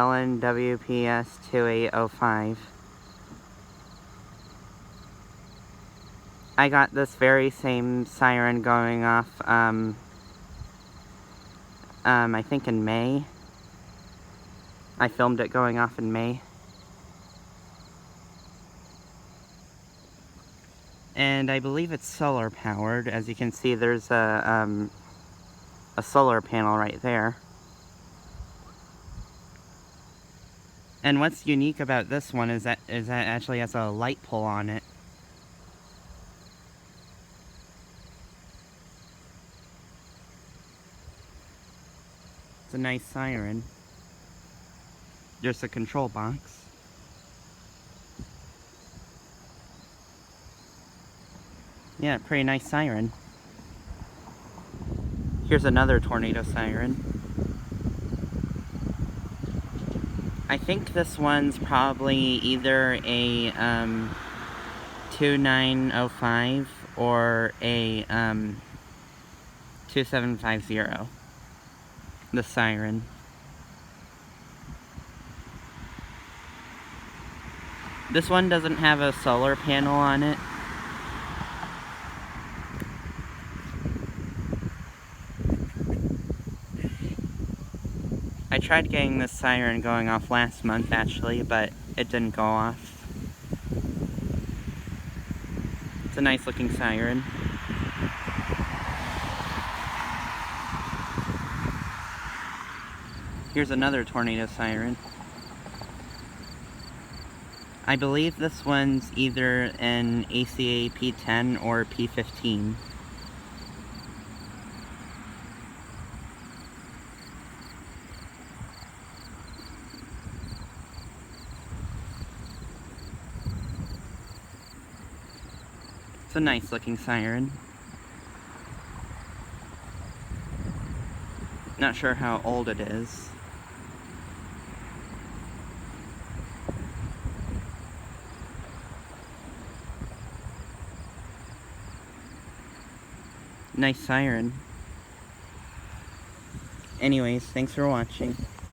Ellen WPS 2805. I got this very same siren going off, I think in May. I filmed it going off in May. And I believe it's solar powered. As you can see, there's a solar panel right there. And what's unique about this one is that it actually has a light pole on it. It's a nice siren. There's a control box. Yeah, pretty nice siren. Here's another tornado siren. I think this one's probably either a 2905 or a 2750. The siren. This one doesn't have a solar panel on it. I tried getting this siren going off last month actually, but it didn't go off. It's a nice looking siren. Here's another tornado siren. I believe this one's either an ACA P10 or P15. It's a nice looking siren. Not sure how old it is. Nice siren. Anyways, thanks for watching.